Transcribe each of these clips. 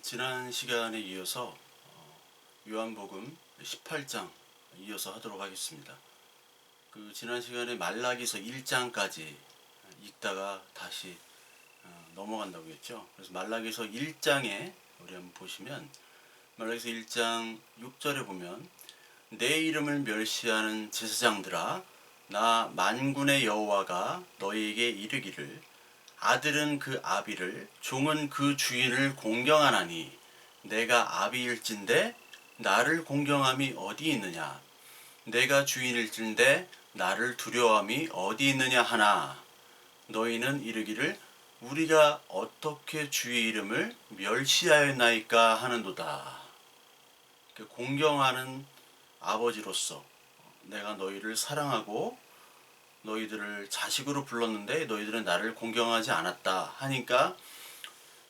지난 시간에 이어서 요한복음 18장 이어서 하도록 하겠습니다. 지난 시간에 말라기서 1장까지 읽다가 다시 넘어간다고 했죠. 그래서 말라기서 1장에 우리 한번 보시면 말라기서 1장 6절에 보면 내 이름을 멸시하는 제사장들아 나 만군의 여호와가 너희에게 이르기를 아들은 그 아비를 종은 그 주인을 공경하나니 내가 아비일진대 나를 공경함이 어디 있느냐 내가 주인일진대 나를 두려워함이 어디 있느냐 하나 너희는 이르기를 우리가 어떻게 주의 이름을 멸시하였나이까 하는도다. 공경하는 아버지로서 내가 너희를 사랑하고 너희들을 자식으로 불렀는데 너희들은 나를 공경하지 않았다 하니까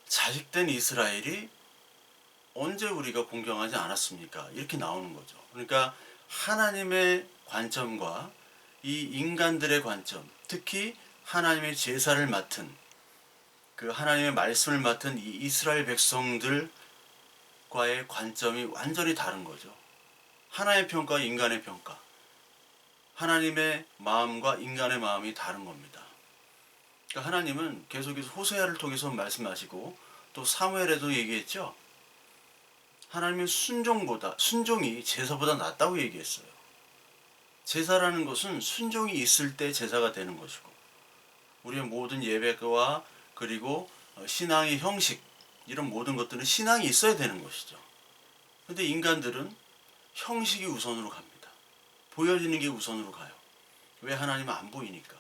자식된 이스라엘이 언제 우리가 공경하지 않았습니까? 이렇게 나오는 거죠. 그러니까 하나님의 관점과 이 인간들의 관점, 특히 하나님의 제사를 맡은 그 하나님의 말씀을 맡은 이 이스라엘 백성들과의 관점이 완전히 다른 거죠. 하나님의 평가와 인간의 평가, 하나님의 마음과 인간의 마음이 다른 겁니다. 그러니까 하나님은 계속해서 호세아를 통해서 말씀하시고 또 사무엘에도 얘기했죠. 하나님은 순종이 제사보다 낫다고 얘기했어요. 제사라는 것은 순종이 있을 때 제사가 되는 것이고 우리의 모든 예배와 그리고 신앙의 형식 이런 모든 것들은 신앙이 있어야 되는 것이죠. 그런데 인간들은 형식이 우선으로 갑니다. 보여지는 게 우선으로 가요. 왜? 하나님은 안 보이니까.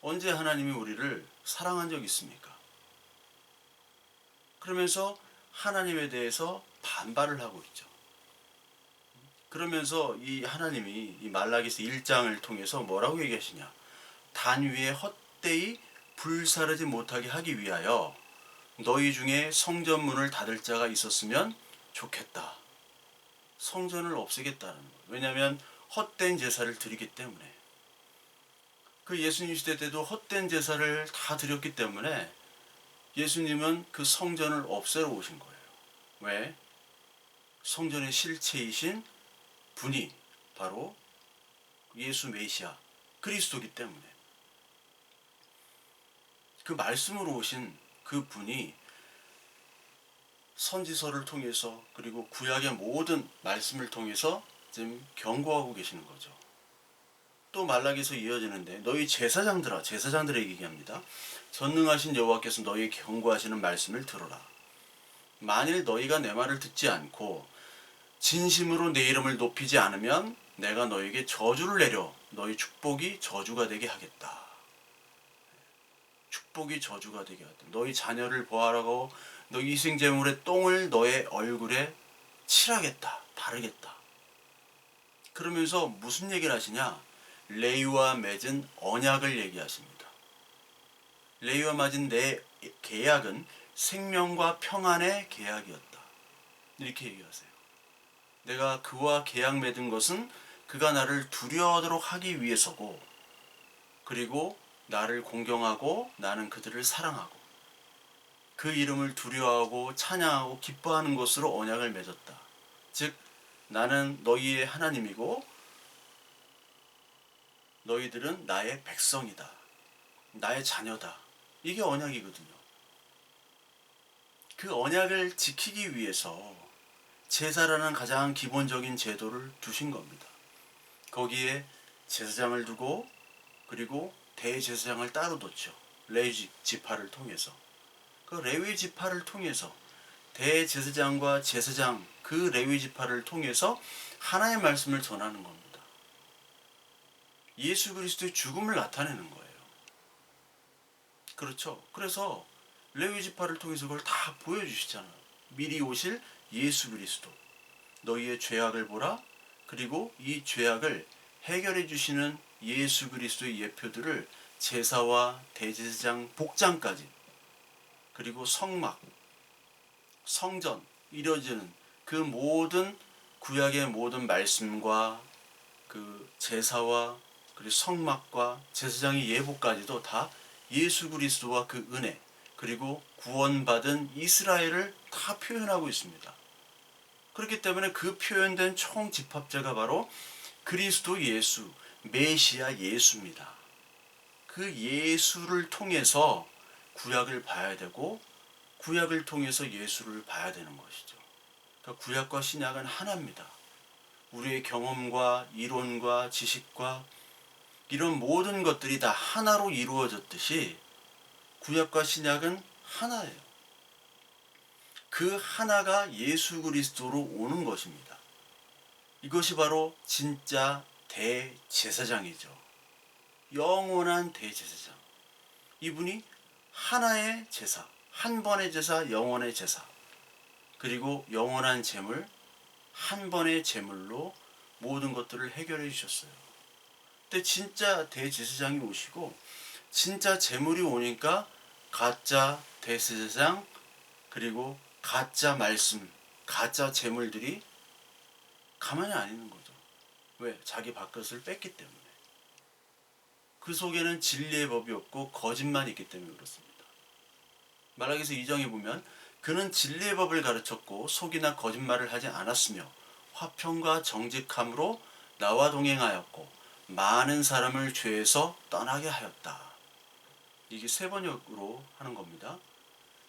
언제 하나님이 우리를 사랑한 적이 있습니까? 그러면서 하나님에 대해서 반발을 하고 있죠. 그러면서 이 하나님이 이 말라기서 1장을 통해서 뭐라고 얘기하시냐? 단 위에 헛되이 불사르지 못하게 하기 위하여 너희 중에 성전문을 닫을 자가 있었으면 좋겠다. 성전을 없애겠다는 거예요. 왜냐하면 헛된 제사를 드리기 때문에. 그 예수님 시대 때도 헛된 제사를 다 드렸기 때문에 예수님은 그 성전을 없애러 오신 거예요. 왜? 성전의 실체이신 분이 바로 예수 메시아 그리스도이기 때문에. 그 말씀으로 오신 그 분이 선지서를 통해서 그리고 구약의 모든 말씀을 통해서 지금 경고하고 계시는 거죠. 또 말라기서 이어지는데 너희 제사장들에게 얘기합니다. 전능하신 여호와께서 너희에게 경고하시는 말씀을 들어라. 만일 너희가 내 말을 듣지 않고 진심으로 내 이름을 높이지 않으면 내가 너희에게 저주를 내려 너희 축복이 저주가 되게 하겠다. 축복이 저주가 되게 하겠다. 너희 자녀를 보아라고 너희 희생제물의 똥을 너의 얼굴에 칠하겠다. 바르겠다. 그러면서 무슨 얘기를 하시냐? 레위와 맺은 언약을 얘기하십니다. 레위와 맺은 내 계약은 생명과 평안의 계약이었다. 이렇게 얘기하세요. 내가 그와 계약 맺은 것은 그가 나를 두려워하도록 하기 위해서고 그리고 나를 공경하고 나는 그들을 사랑하고 그 이름을 두려워하고 찬양하고 기뻐하는 것으로 언약을 맺었다. 즉 나는 너희의 하나님이고 너희들은 나의 백성이다. 나의 자녀다. 이게 언약이거든요. 그 언약을 지키기 위해서 제사라는 가장 기본적인 제도를 두신 겁니다. 거기에 제사장을 두고 그리고 대제사장을 따로 뒀죠. 레위 지파를 통해서. 그 레위 지파를 통해서 대제사장과 제사장 그 레위 지파를 통해서 하나님의 말씀을 전하는 겁니다. 예수 그리스도의 죽음을 나타내는 거예요. 그렇죠. 그래서 레위 지파를 통해서 그걸 다 보여주시잖아요. 미리 오실 예수 그리스도. 너희의 죄악을 보라. 그리고 이 죄악을 해결해 주시는 예수 그리스도의 예표들을 제사와 대제사장 복장까지 그리고 성막, 성전 이뤄지는 그 모든 구약의 모든 말씀과 그 제사와 그리고 성막과 제사장의 예복까지도 다 예수 그리스도와 그 은혜, 그리고 구원받은 이스라엘을 다 표현하고 있습니다. 그렇기 때문에 그 표현된 총집합자가 바로 그리스도 예수, 메시아 예수입니다. 그 예수를 통해서 구약을 봐야 되고 구약을 통해서 예수를 봐야 되는 것이죠. 그러니까 구약과 신약은 하나입니다. 우리의 경험과 이론과 지식과 이런 모든 것들이 다 하나로 이루어졌듯이 구약과 신약은 하나예요. 그 하나가 예수 그리스도로 오는 것입니다. 이것이 바로 진짜 대제사장이죠. 영원한 대제사장. 이분이 하나의 제사, 한 번의 제사, 영원의 제사, 그리고 영원한 제물, 한 번의 제물로 모든 것들을 해결해 주셨어요. 근데 진짜 대제사장이 오시고 진짜 제물이 오니까 가짜 대제사장 그리고 가짜 말씀, 가짜 제물들이 가만히 안 있는 거죠. 왜? 자기 밥그릇을 뺐기 때문에. 그 속에는 진리의 법이 없고 거짓말이 있기 때문에 그렇습니다. 말라기서 2장에 보면 그는 진리의 법을 가르쳤고 속이나 거짓말을 하지 않았으며 화평과 정직함으로 나와 동행하였고 많은 사람을 죄에서 떠나게 하였다. 이게 세 번역으로 하는 겁니다.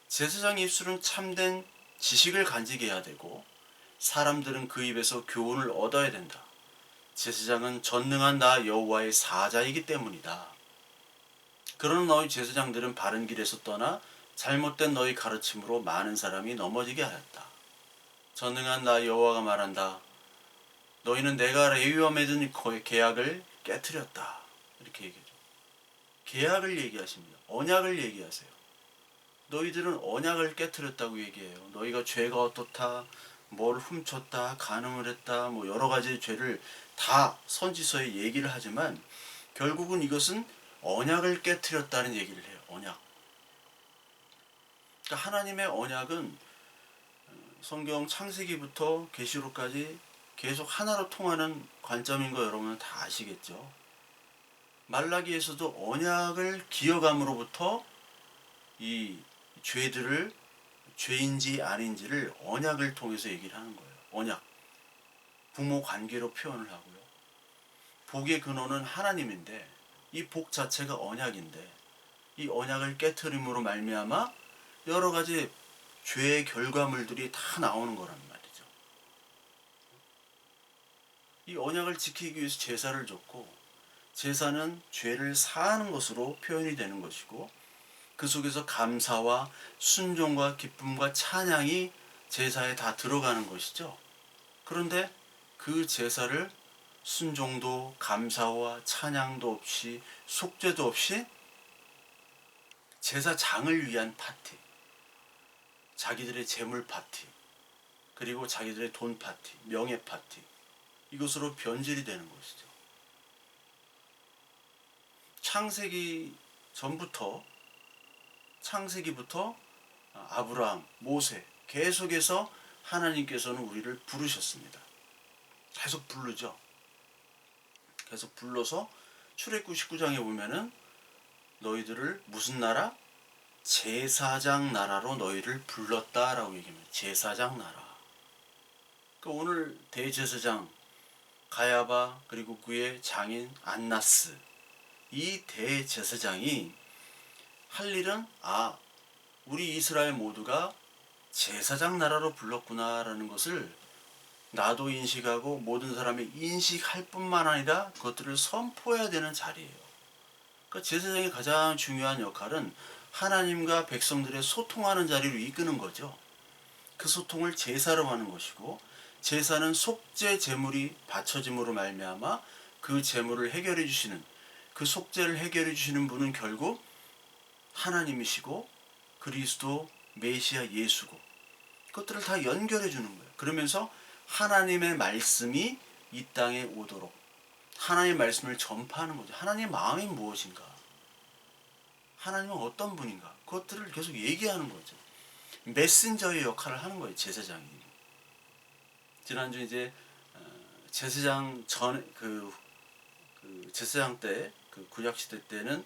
제사장 입술은 참된 지식을 간직해야 되고 사람들은 그 입에서 교훈을 얻어야 된다. 제사장은 전능한 나 여호와의 사자이기 때문이다. 그러나 너희 제사장들은 바른 길에서 떠나 잘못된 너희 가르침으로 많은 사람이 넘어지게 하였다. 전능한 나 여호와가 말한다. 너희는 내가 레위와 맺은 계약을 깨트렸다. 이렇게 얘기하죠. 계약을 얘기하십니다. 언약을 얘기하세요. 너희들은 언약을 깨트렸다고 얘기해요. 너희가 죄가 어떻다, 뭘 훔쳤다, 간음을 했다, 뭐 여러 가지 죄를 다 선지서에 얘기를 하지만 결국은 이것은 언약을 깨트렸다는 얘기를 해요. 언약. 그러니까 하나님의 언약은 성경 창세기부터 계시록까지 계속 하나로 통하는 관점인 거 여러분은 다 아시겠죠. 말라기에서도 언약을 기억함으로부터 이 죄들을 죄인지 아닌지를 언약을 통해서 얘기를 하는 거예요. 언약. 부모 관계로 표현을 하고요. 복의 근원은 하나님인데 이 복 자체가 언약인데 이 언약을 깨트림으로 말미암아 여러 가지 죄의 결과물들이 다 나오는 거란 말이죠. 이 언약을 지키기 위해서 제사를 줬고 제사는 죄를 사하는 것으로 표현이 되는 것이고 그 속에서 감사와 순종과 기쁨과 찬양이 제사에 다 들어가는 것이죠. 그런데 그 제사를 순종도 감사와 찬양도 없이 속죄도 없이 제사장을 위한 파티, 자기들의 재물 파티, 그리고 자기들의 돈 파티, 명예 파티, 이것으로 변질이 되는 것이죠. 창세기부터 아브라함, 모세 계속해서 하나님께서는 우리를 부르셨습니다. 계속 부르죠. 계속 불러서 출애굽 19장에 보면은 너희들을 무슨 나라? 제사장 나라로 너희를 불렀다라고 얘기합니다. 제사장 나라. 그러니까 오늘 대제사장 가야바 그리고 그의 장인 안나스 이 대제사장이 할 일은 우리 이스라엘 모두가 제사장 나라로 불렀구나라는 것을 나도 인식하고 모든 사람이 인식할 뿐만 아니라 그것들을 선포해야 되는 자리예요. 그러니까 제사장의 가장 중요한 역할은 하나님과 백성들의 소통하는 자리로 이끄는 거죠. 그 소통을 제사로 하는 것이고 제사는 속죄 제물이 바쳐짐으로 말미암아 그 제물을 해결해 주시는 그 속죄를 해결해 주시는 분은 결국 하나님이시고 그리스도 메시아 예수고 그것들을 다 연결해 주는 거예요. 그러면서 하나님의 말씀이 이 땅에 오도록 하나님의 말씀을 전파하는 거죠. 하나님의 마음이 무엇인가? 하나님은 어떤 분인가? 그것들을 계속 얘기하는 거죠. 메신저의 역할을 하는 거예요. 제사장이. 지난주 이제 제사장 제사장 때 그 구약 시대 때는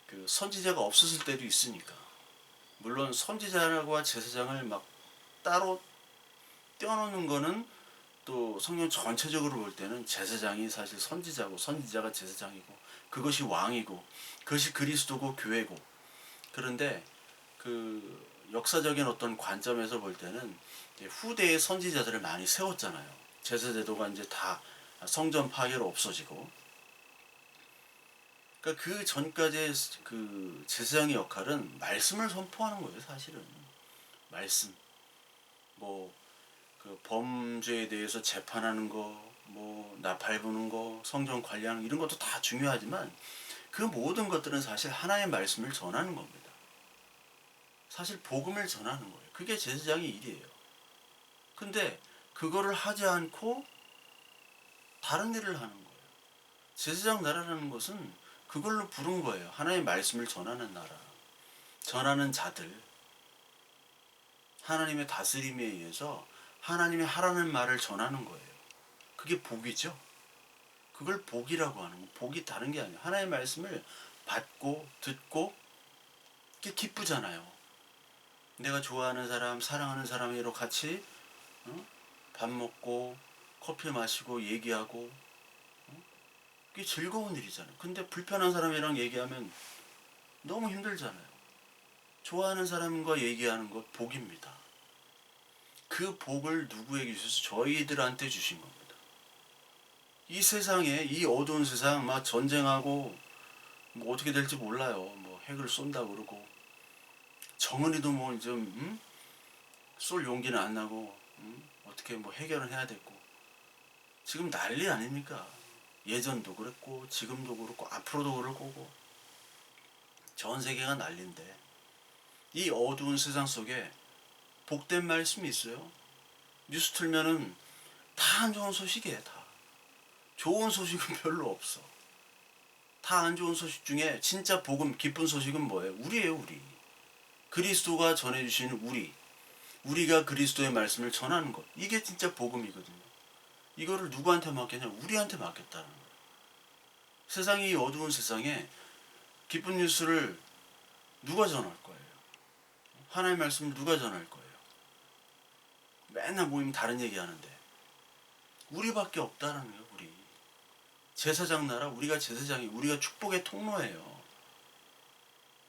그 선지자가 없었을 때도 있으니까 물론 선지자와 제사장을 막 따로 떼어놓는 거는 또 성경 전체적으로 볼 때는 제사장이 사실 선지자고 선지자가 제사장이고 그것이 왕이고 그것이 그리스도고 교회고. 그런데 그 역사적인 어떤 관점에서 볼 때는 후대의 선지자들을 많이 세웠잖아요. 제사제도가 이제 다 성전 파괴로 없어지고. 그러니까 그 전까지의 그 제사장의 역할은 말씀을 선포하는 거예요, 사실은. 말씀. 뭐 그 범죄에 대해서 재판하는 거, 뭐 나팔 부는 거, 성전 관리하는 이런 것도 다 중요하지만 그 모든 것들은 사실 하나의 말씀을 전하는 겁니다. 사실 복음을 전하는 거예요. 그게 제사장의 일이에요. 근데 그거를 하지 않고 다른 일을 하는 거예요. 제사장 나라라는 것은 그걸로 부른 거예요. 하나의 말씀을 전하는 나라. 전하는 자들. 하나님의 다스림에 의해서 하나님이 하라는 말을 전하는 거예요. 그게 복이죠. 그걸 복이라고 하는 거. 복이 다른 게 아니에요. 하나님의 말씀을 받고 듣고 그게 기쁘잖아요. 내가 좋아하는 사람, 사랑하는 사람이랑 같이 밥 먹고 커피 마시고 얘기하고 그게 즐거운 일이잖아요. 근데 불편한 사람이랑 얘기하면 너무 힘들잖아요. 좋아하는 사람과 얘기하는 것 복입니다. 그 복을 누구에게 주셔서 저희들한테 주신 겁니다. 이 세상에 이 어두운 세상 막 전쟁하고 뭐 어떻게 될지 몰라요. 뭐 핵을 쏜다 그러고 정은이도 뭐 좀 쏠 용기는 안 나고 어떻게 뭐 해결은 해야 됐고 지금 난리 아닙니까? 예전도 그랬고 지금도 그렇고 앞으로도 그럴 거고 전 세계가 난리인데 이 어두운 세상 속에 복된 말씀이 있어요. 뉴스 틀면은 다 안 좋은 소식이에요. 다 좋은 소식은 별로 없어. 다 안 좋은 소식 중에 진짜 복음 기쁜 소식은 뭐예요? 우리예요. 우리 그리스도가 전해주시는 우리가 그리스도의 말씀을 전하는 것 이게 진짜 복음이거든요. 이거를 누구한테 맡겼냐? 우리한테 맡겼다는 거예요. 세상이 어두운 세상에 기쁜 뉴스를 누가 전할 거예요? 하나님의 말씀을 누가 전할 거예요? 맨날 모이면 다른 얘기하는데 우리밖에 없다는 거예요. 우리 제사장 나라 우리가 제사장이 우리가 축복의 통로예요.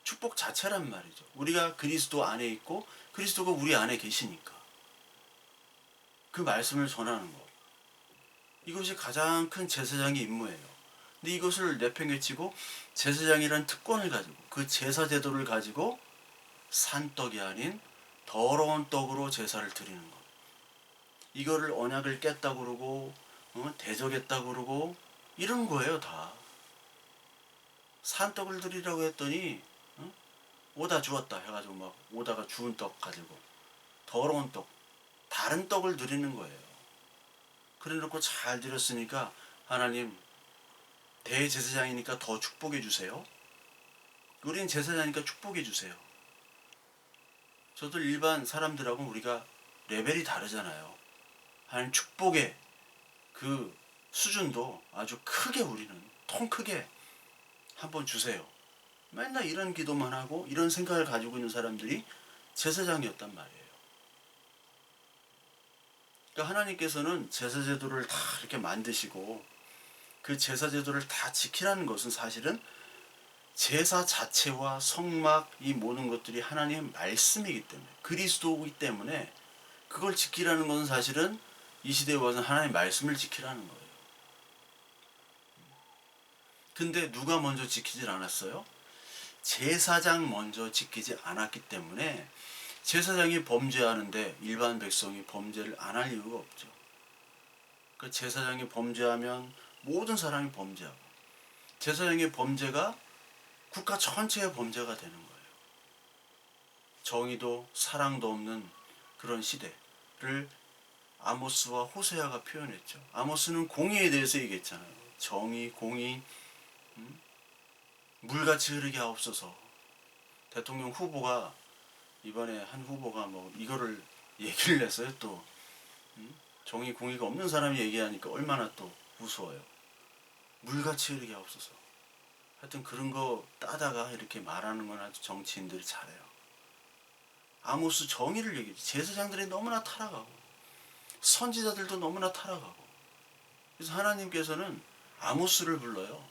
축복 자체란 말이죠. 우리가 그리스도 안에 있고 그리스도가 우리 안에 계시니까 그 말씀을 전하는 것 이것이 가장 큰 제사장의 임무예요. 근데 이것을 내팽개치고 제사장이란 특권을 가지고 그 제사 제도를 가지고 산떡이 아닌 더러운 떡으로 제사를 드리는 것. 이거를 언약을 깼다 그러고 대적했다 그러고 이런 거예요 다. 산떡을 드리라고 했더니 오다 주었다 해가지고 막 오다가 주운 떡 가지고 더러운 떡 다른 떡을 드리는 거예요. 그래 놓고 잘 드렸으니까 하나님 대제사장이니까 더 축복해 주세요. 우린 제사장이니까 축복해 주세요. 저도 일반 사람들하고 우리가 레벨이 다르잖아요. 하나님 축복의 그 수준도 아주 크게 우리는 통 크게 한번 주세요. 맨날 이런 기도만 하고 이런 생각을 가지고 있는 사람들이 제사장이었단 말이에요. 그러니까 하나님께서는 제사제도를 다 이렇게 만드시고 그 제사제도를 다 지키라는 것은 사실은 제사 자체와 성막 이 모든 것들이 하나님의 말씀이기 때문에 그리스도이기 때문에 그걸 지키라는 것은 사실은 이 시대에 와서는 하나님의 말씀을 지키라는 거예요. 근데 누가 먼저 지키질 않았어요? 제사장 먼저 지키지 않았기 때문에 제사장이 범죄하는데 일반 백성이 범죄를 안 할 이유가 없죠. 그 제사장이 범죄하면 모든 사람이 범죄하고 제사장의 범죄가 국가 전체의 범죄가 되는 거예요. 정의도 사랑도 없는 그런 시대를 아모스와 호세아가 표현했죠. 아모스는 공의에 대해서 얘기했잖아요. 정의, 공의, 물같이 흐르게 하옵소서. 대통령 후보가 이번에 한 후보가 뭐 이거를 얘기를 했어요. 또 정의, 공의가 없는 사람이 얘기하니까 얼마나 또 우스워요. 물같이 흐르게 하옵소서. 하여튼 그런 거 따다가 이렇게 말하는 건 아주 정치인들이 잘해요. 아모스 정의를 얘기했죠. 제사장들이 너무나 타락하고 선지자들도 너무나 타락하고, 그래서 하나님께서는 아모스를 불러요.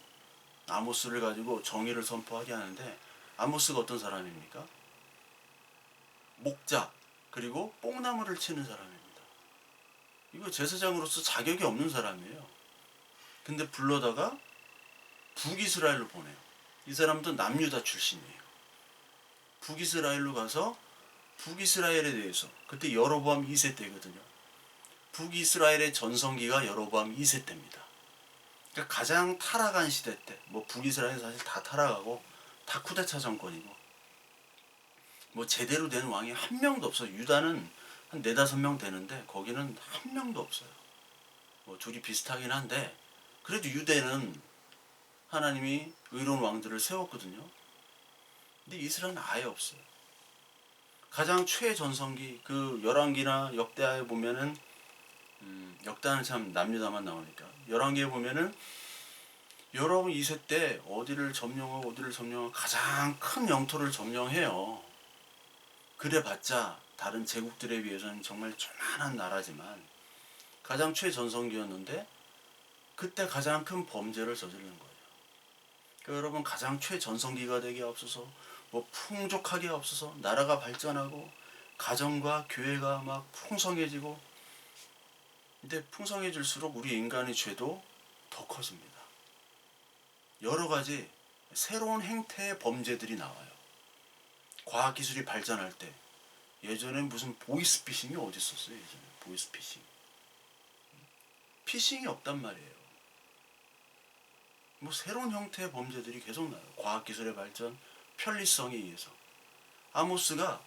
아모스를 가지고 정의를 선포하게 하는데, 아모스가 어떤 사람입니까? 목자, 그리고 뽕나무를 치는 사람입니다. 이거 제사장으로서 자격이 없는 사람이에요. 근데 불러다가 북이스라엘로 보내요. 이 사람도 남유다 출신이에요. 북이스라엘로 가서 북이스라엘에 대해서, 그때 여로보암 2세 때거든요. 북이스라엘의 전성기가 여로보암 2세 때입니다. 그러니까 가장 타락한 시대 때, 뭐 북이스라엘은 사실 다 타락하고 다 쿠데타 정권이고, 뭐 제대로 된 왕이 한 명도 없어요. 유다는 한 4-5명 되는데 거기는 한 명도 없어요. 뭐 둘이 비슷하긴 한데, 그래도 유대는 하나님이 의로운 왕들을 세웠거든요. 근데 이스라엘은 아예 없어요. 가장 최전성기, 그 열왕기나 역대하에 보면은, 역대하는 참 남유다만 나오니까, 열왕기에 보면은 여러분 2세 때 어디를 점령하고 가장 큰 영토를 점령해요. 그래봤자 다른 제국들에 비해서는 정말 조만한 나라지만 가장 최전성기였는데, 그때 가장 큰 범죄를 저지른 거예요. 그러니까 여러분, 가장 최전성기가 되게 앞서서, 뭐 풍족하게 앞서서 나라가 발전하고 가정과 교회가 막 풍성해지고, 근데 풍성해질수록 우리 인간의 죄도 더 커집니다. 여러 가지 새로운 행태의 범죄들이 나와요. 과학기술이 발전할 때, 예전에 무슨 보이스피싱이 어디 있었어요? 예전에 보이스피싱, 피싱이 없단 말이에요. 뭐 새로운 형태의 범죄들이 계속 나요. 과학기술의 발전, 편리성에 의해서. 아모스가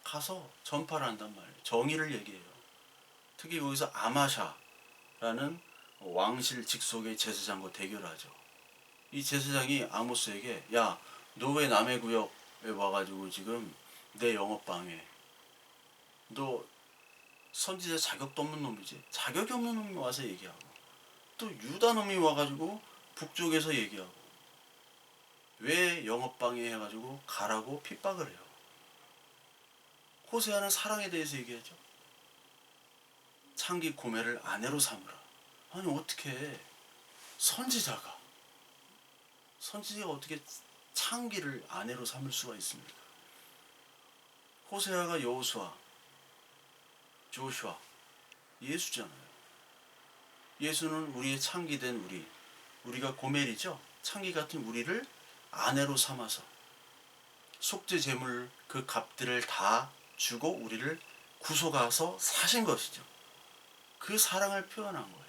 가서 전파를 한단 말이에요. 정의를 얘기해요. 특히 거기서 아마샤라는 왕실 직속의 제사장과 대결하죠. 이 제사장이 아모스에게, 야, 너 왜 남의 구역에 와가지고 지금 내 영업방해? 너 선지자 자격도 없는 놈이지. 자격이 없는 놈이 와서 얘기하고, 또 유다 놈이 와가지고 북쪽에서 얘기하고, 왜 영업방해 해가지고 가라고 핍박을 해요. 호세아는 사랑에 대해서 얘기하죠. 창기 고매를 아내로 삼으라. 아니, 어떻게 선지자가 어떻게 창기를 아내로 삼을 수가 있습니까? 호세아가 여호수아, 조슈아, 예수잖아요. 예수는 우리의 창기된 우리가 고멜이죠. 창기 같은 우리를 아내로 삼아서 속죄 제물 그 값들을 다 주고 우리를 구속하서 사신 것이죠. 그 사랑을 표현한 거예요.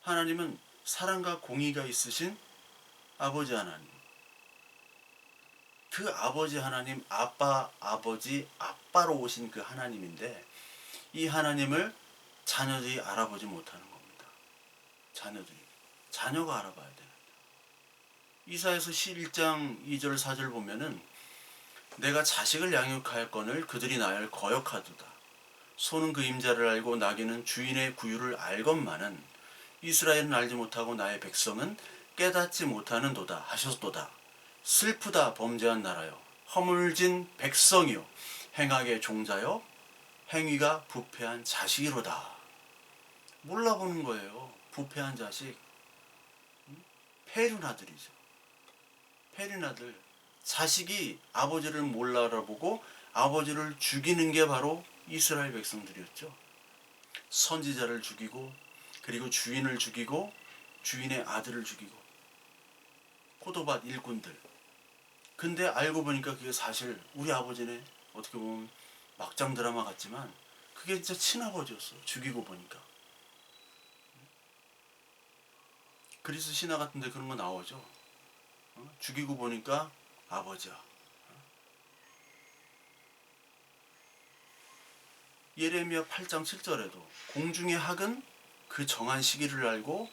하나님은 사랑과 공의가 있으신 아버지 하나님, 그 아버지 하나님, 아빠로 오신 그 하나님인데, 이 하나님을 자녀들이 알아보지 못하는 겁니다. 자녀가 알아봐야 되는데, 이사야서 11장 2절 4절 보면은, 내가 자식을 양육하였거늘 그들이 나를 거역하도다. 소는 그 임자를 알고 나귀는 주인의 구유를 알건만은 이스라엘은 알지 못하고 나의 백성은 깨닫지 못하는도다 하셨도다. 슬프다 범죄한 나라여, 허물진 백성이요, 행악의 종자여, 행위가 부패한 자식이로다. 몰라보는 거예요. 부패한 자식. 페륜 아들이죠. 페륜 아들. 자식이 아버지를 못 알아보고 아버지를 죽이는 게 바로 이스라엘 백성들이었죠. 선지자를 죽이고, 그리고 주인을 죽이고, 주인의 아들을 죽이고, 포도밭 일꾼들. 근데 알고 보니까 그게 사실 우리 아버지네. 어떻게 보면 막장 드라마 같지만 그게 진짜 친아버지였어. 죽이고 보니까. 그리스 신화 같은데 그런 거 나오죠. 죽이고 보니까 아버지야. 예레미야 8장 7절에도 공중의 학은 그 정한 시기를 알고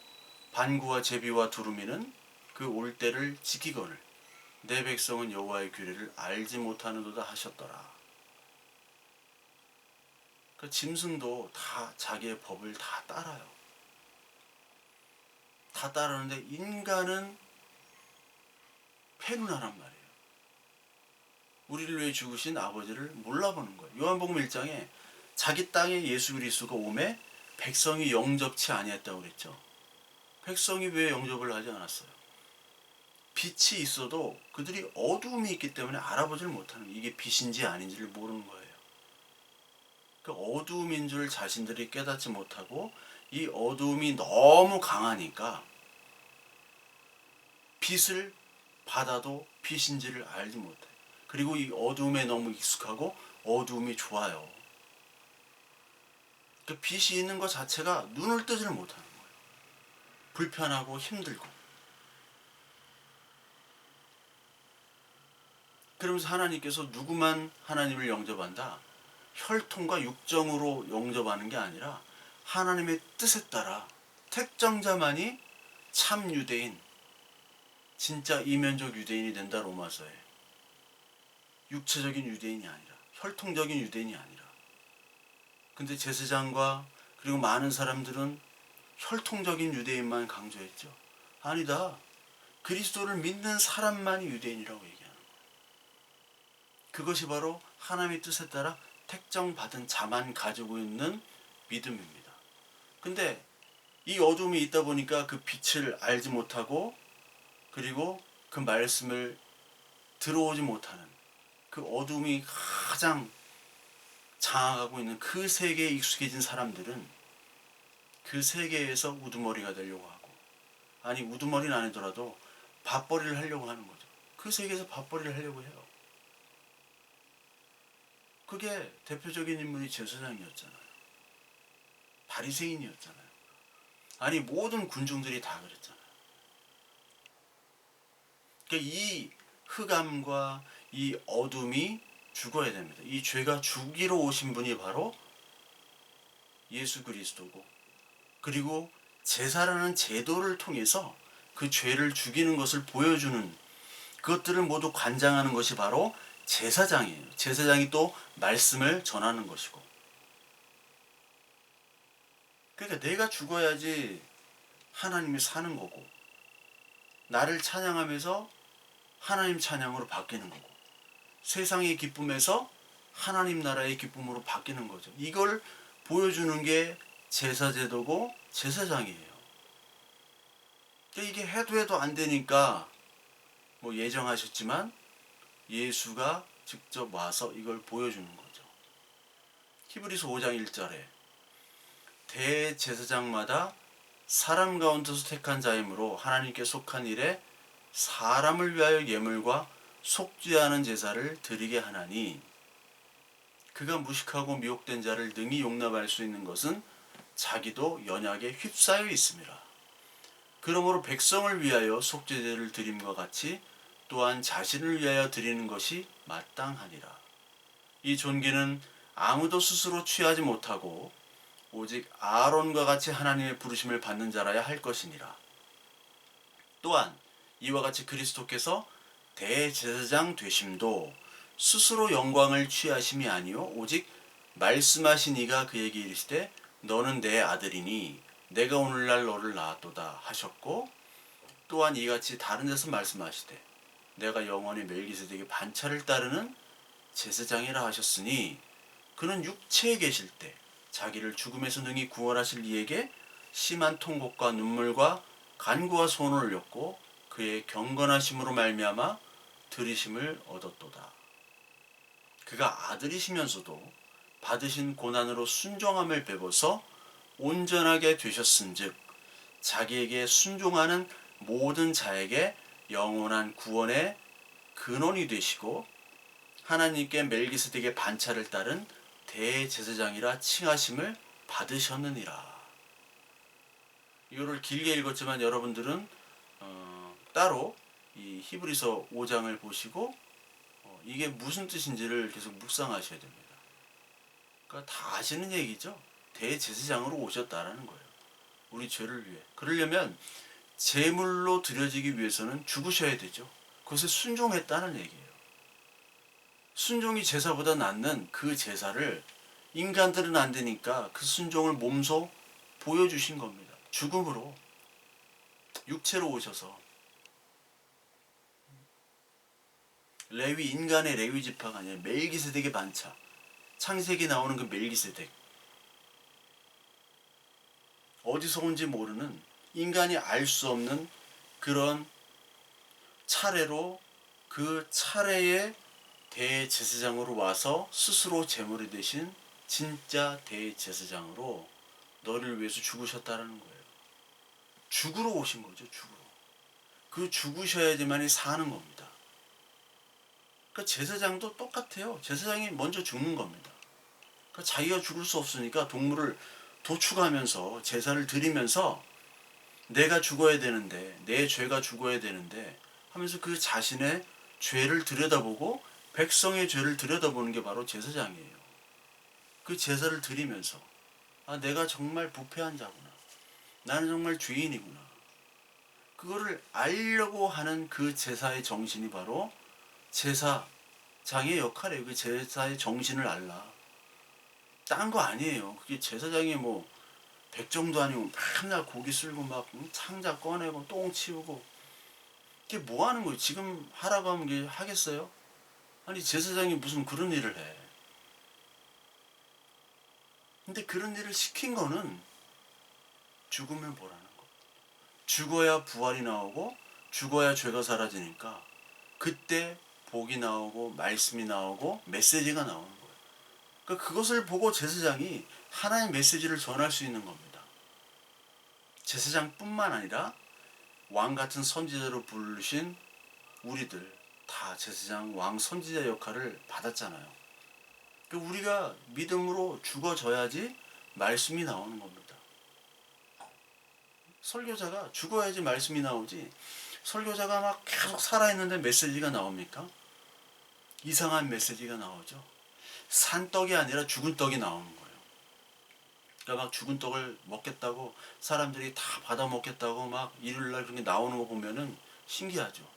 반구와 제비와 두루미는 그 올 때를 지키거늘 내 백성은 여호와의 규례를 알지 못하는도다 하셨더라. 그 짐승도 다 자기의 법을 다 따라요. 다 따르는데 인간은 페누나란 말이에요. 우리를 위해 죽으신 아버지를 몰라보는 거예요. 요한복음 1장에 자기 땅에 예수 그리스도가 오매 백성이 영접치 아니했다고 그랬죠. 백성이 왜 영접을 하지 않았어요? 빛이 있어도 그들이 어두움이 있기 때문에 알아보지를 못하는 거예요. 이게 빛인지 아닌지를 모르는 거예요. 그 어두움인 줄 자신들이 깨닫지 못하고 이 어두움이 너무 강하니까 빛을 받아도 빛인지를 알지 못해요. 그리고 이 어두움에 너무 익숙하고 어두움이 좋아요. 그 빛이 있는 것 자체가 눈을 뜨지를 못하는 거예요. 불편하고 힘들고. 그러면서 하나님께서 누구만 하나님을 영접한다? 혈통과 육정으로 영접하는 게 아니라 하나님의 뜻에 따라 택정자만이 참 유대인, 진짜 이면적 유대인이 된다. 로마서에. 육체적인 유대인이 아니라, 혈통적인 유대인이 아니라. 근데 제사장과 그리고 많은 사람들은 혈통적인 유대인만 강조했죠. 아니다. 그리스도를 믿는 사람만이 유대인이라고 얘기하는 거예요. 그것이 바로 하나님의 뜻에 따라 택정받은 자만 가지고 있는 믿음입니다. 근데 이 어둠이 있다 보니까 그 빛을 알지 못하고 그리고 그 말씀을 들어오지 못하는 그 어둠이 가장 장악하고 있는 그 세계에 익숙해진 사람들은 그 세계에서 우두머리가 되려고 하고, 아니 우두머리는 아니더라도 밥벌이를 하려고 하는 거죠. 그 세계에서 밥벌이를 하려고 해요. 그게 대표적인 인물이 제사장이었잖아요. 바리새인이었잖아요. 아니 모든 군중들이 다 그랬잖아요. 그러니까 이 흑암과 이 어둠이 죽어야 됩니다. 이 죄가 죽이러 오신 분이 바로 예수 그리스도고, 그리고 제사라는 제도를 통해서 그 죄를 죽이는 것을 보여주는, 그것들을 모두 관장하는 것이 바로 제사장이에요. 제사장이 또 말씀을 전하는 것이고. 그러니까 내가 죽어야지 하나님이 사는 거고, 나를 찬양하면서 하나님 찬양으로 바뀌는 거고, 세상의 기쁨에서 하나님 나라의 기쁨으로 바뀌는 거죠. 이걸 보여주는 게 제사제도고 제사장이에요. 그러니까 이게 해도 안 되니까 뭐 예정하셨지만 예수가 직접 와서 이걸 보여주는 거죠. 히브리서 5장 1절에 대제사장마다 사람 가운데서 택한 자이므로 하나님께 속한 일에 사람을 위하여 예물과 속죄하는 제사를 드리게 하나니, 그가 무식하고 미혹된 자를 능히 용납할 수 있는 것은 자기도 연약에 휩싸여 있음이라. 그러므로 백성을 위하여 속죄제를 드림과 같이 또한 자신을 위하여 드리는 것이 마땅하니라. 이 존귀는 아무도 스스로 취하지 못하고 오직 아론과 같이 하나님의 부르심을 받는 자라야 할 것이니라. 또한 이와 같이 그리스도께서 대제사장 되심도 스스로 영광을 취하심이 아니요 오직 말씀하신 이가 그에게 이르시되 너는 내 아들이니 내가 오늘날 너를 낳았도다 하셨고, 또한 이같이 다른 데서 말씀하시되 내가 영원히 멜기세덱의 반차를 따르는 제사장이라 하셨으니, 그는 육체에 계실 때 자기를 죽음에서 능히 구원하실 이에게 심한 통곡과 눈물과 간구와 손을 올렸고 그의 경건하심으로 말미암아 들이심을 얻었도다. 그가 아들이시면서도 받으신 고난으로 순종함을 베어서 온전하게 되셨은즉 자기에게 순종하는 모든 자에게 영원한 구원의 근원이 되시고 하나님께 멜기세덱의 반차를 따른 대제사장이라 칭하심을 받으셨느니라. 이거를 길게 읽었지만 여러분들은 따로 이 히브리서 5장을 보시고 이게 무슨 뜻인지를 계속 묵상하셔야 됩니다. 그러니까 다 아시는 얘기죠. 대제사장으로 오셨다라는 거예요. 우리 죄를 위해. 그러려면 제물로 드려지기 위해서는 죽으셔야 되죠. 그것에 순종했다는 얘기예요. 순종이 제사보다 낫는 그 제사를 인간들은 안 되니까 그 순종을 몸소 보여주신 겁니다. 죽음으로, 육체로 오셔서. 레위 인간의 레위 지파가 아니라 멜기세덱의 반차. 창세기에 나오는 그 멜기세덱. 어디서 온지 모르는 인간이 알 수 없는 그런 차례로 그 차례의 대제사장으로 와서 스스로 제물이 되신 진짜 대제사장으로 너를 위해서 죽으셨다라는 거예요. 죽으러 오신 거죠. 죽으러. 그 죽으셔야지만이 사는 겁니다. 그러니까 제사장도 똑같아요. 제사장이 먼저 죽는 겁니다. 그러니까 자기가 죽을 수 없으니까 동물을 도축하면서 제사를 드리면서 내가 죽어야 되는데, 내 죄가 죽어야 되는데 하면서 그 자신의 죄를 들여다보고 백성의 죄를 들여다보는 게 바로 제사장이에요. 그 제사를 드리면서 아, 내가 정말 부패한 자구나. 나는 정말 죄인이구나. 그거를 알려고 하는 그 제사의 정신이 바로 제사장의 역할이에요. 그 제사의 정신을 알라. 딴 거 아니에요. 그게 제사장이 뭐 백정도 아니고 맨날 고기 쓸고 막 창자 꺼내고 똥 치우고 이게 뭐 하는 거예요? 지금 하라고 하면 이게 하겠어요? 아니 제사장이 무슨 그런 일을 해. 근데 그런 일을 시킨 거는 죽으면 뭐라는 거. 죽어야 부활이 나오고 죽어야 죄가 사라지니까 그때 복이 나오고 말씀이 나오고 메시지가 나오는 거예요. 그러니까 그것을 보고 제사장이 하나의 메시지를 전할 수 있는 겁니다. 제사장뿐만 아니라 왕 같은 선지자로 부르신 우리들 다 제사장, 왕, 선지자 역할을 받았잖아요. 그러니까 우리가 믿음으로 죽어져야지 말씀이 나오는 겁니다. 설교자가 죽어야지 말씀이 나오지 설교자가 막 계속 살아있는데 메시지가 나옵니까? 이상한 메시지가 나오죠. 산 떡이 아니라 죽은 떡이 나오는 거예요. 그러니까 막 죽은 떡을 먹겠다고 사람들이 다 받아 먹겠다고 막 일요일날 그런 게 나오는 거 보면은 신기하죠.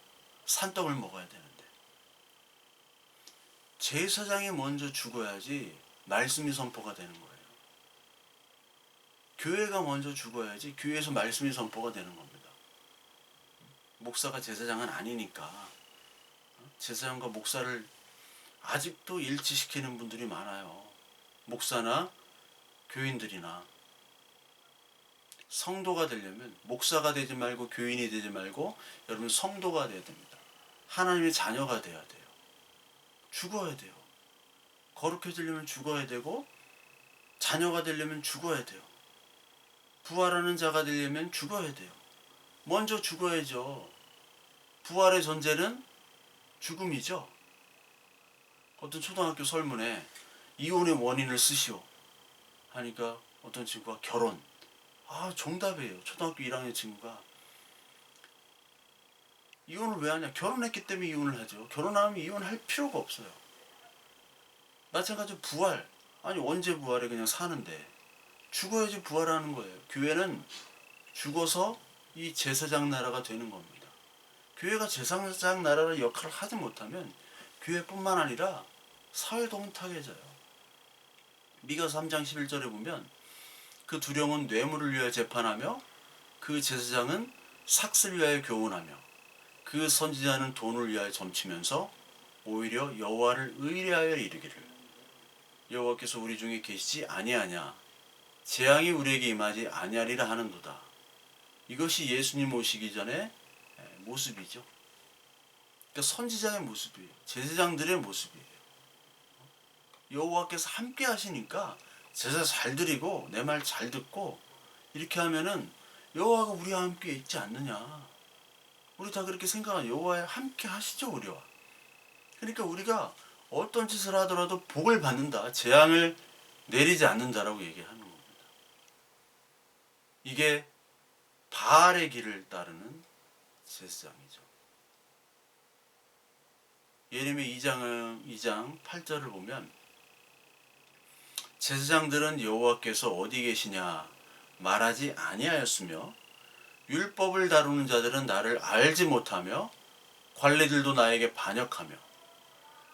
산떡을 먹어야 되는데 제사장이 먼저 죽어야지 말씀이 선포가 되는 거예요. 교회가 먼저 죽어야지 교회에서 말씀이 선포가 되는 겁니다. 목사가 제사장은 아니니까 제사장과 목사를 아직도 일치시키는 분들이 많아요. 목사나 교인들이나 성도가 되려면 목사가 되지 말고 교인이 되지 말고 여러분 성도가 돼야 됩니다. 하나님의 자녀가 돼야 돼요. 죽어야 돼요. 거룩해지려면 죽어야 되고 자녀가 되려면 죽어야 돼요. 부활하는 자가 되려면 죽어야 돼요. 먼저 죽어야죠. 부활의 전제는 죽음이죠. 어떤 초등학교 설문에 이혼의 원인을 쓰시오 하니까 어떤 친구가 결혼. 아, 정답이에요. 초등학교 1학년 친구가 이혼을 왜 하냐? 결혼했기 때문에 이혼을 하죠. 결혼 안 하면 이혼할 필요가 없어요. 마찬가지로 부활. 아니 언제 부활해? 그냥 사는데 죽어야지 부활하는 거예요. 교회는 죽어서 이 제사장 나라가 되는 겁니다. 교회가 제사장 나라의 역할을 하지 못하면 교회뿐만 아니라 사회도 혼탁해져요. 미가서 3장 11절에 보면 그 두령은 뇌물을 위하여 재판하며 그 제사장은 삭슬 위하여 교훈하며 그 선지자는 돈을 위하여 점치면서 오히려 여호와를 의뢰하여 이르기를 여호와께서 우리 중에 계시지 아니하냐 재앙이 우리에게 임하지 아니하리라 하는도다. 이것이 예수님 오시기 전에 모습이죠. 그러니까 선지자의 모습이에요. 제사장들의 모습이에요. 여호와께서 함께 하시니까 제사 잘 드리고 내 말 잘 듣고 이렇게 하면은 여호와가 우리와 함께 있지 않느냐. 우리 다 그렇게 생각하는 여호와와 함께 하시죠. 우리와. 그러니까 우리가 어떤 짓을 하더라도 복을 받는다. 재앙을 내리지 않는다라고 얘기하는 겁니다. 이게 바알의 길을 따르는 제사장이죠. 예레미야 2장 8절을 보면 제사장들은 여호와께서 어디 계시냐 말하지 아니하였으며 율법을 다루는 자들은 나를 알지 못하며 관리들도 나에게 반역하며